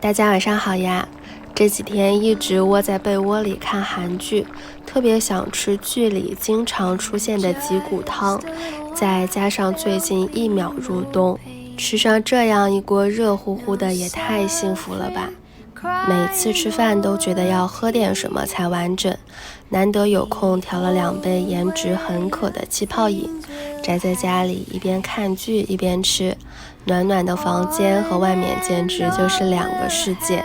大家晚上好呀！这几天一直窝在被窝里看韩剧，特别想吃剧里经常出现的脊骨汤，再加上最近1秒入冬，吃上这样一锅热乎乎的也太幸福了吧！每次吃饭都觉得要喝点什么才完整，难得有空调了2杯颜值很可的气泡饮，宅在家里一边看剧一边吃，暖暖的房间和外面简直就是2个世界。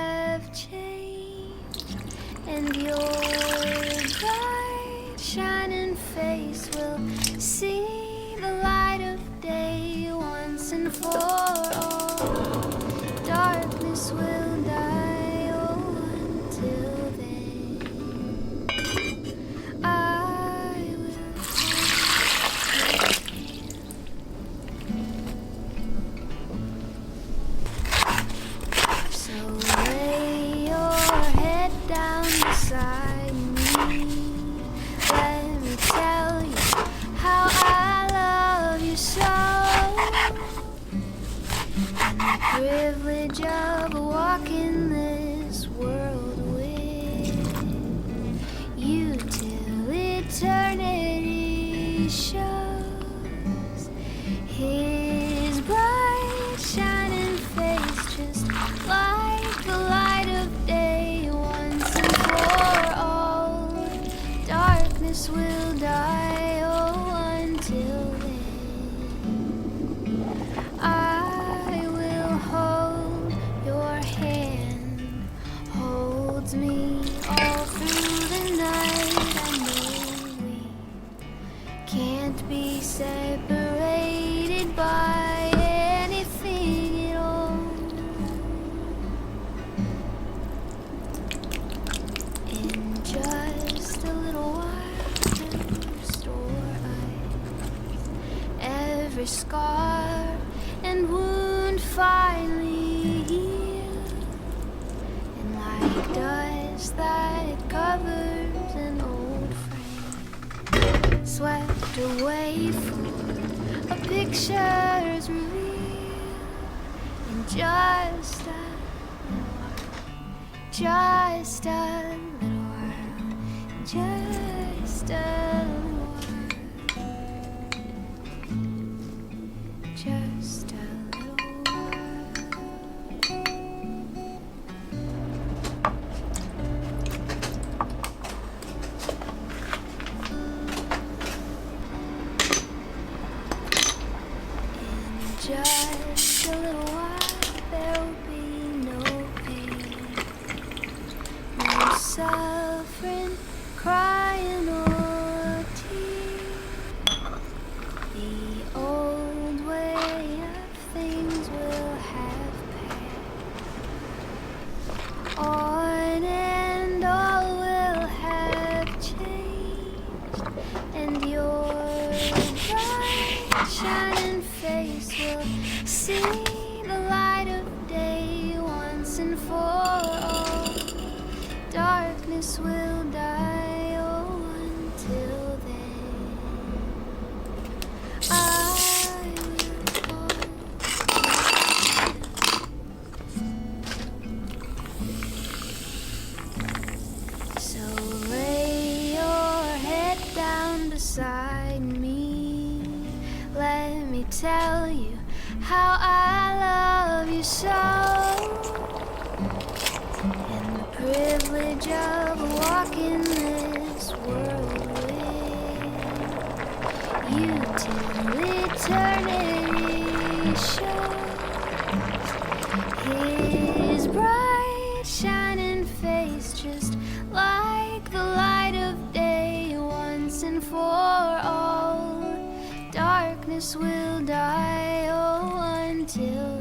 Privilege of walking this world with you till eternity shows his bright shining face just like the light of day once and for all. Darkness will die, oh, until then me all through the night. I know we can't be separated by anything at all. In just a little while to restore every scar and wound finally heal, and like dust that covers an old frame, swept away for a picture's reveal in just a little while, just a little while, just a little while, just a little while. Just a little while, there'll be no pain, no suffering, crying or tears. The old way of things will have passed on, and all will have changed, and your bright shining face will see the light of day once and for all. Darkness will die, oh, until then I will hold. So lay your head down beside me, let me tell you how I love you so, and the privilege of walking this world with you till eternity shows his bright shining face just like the light of day once and for all. Darkness will die, oh, until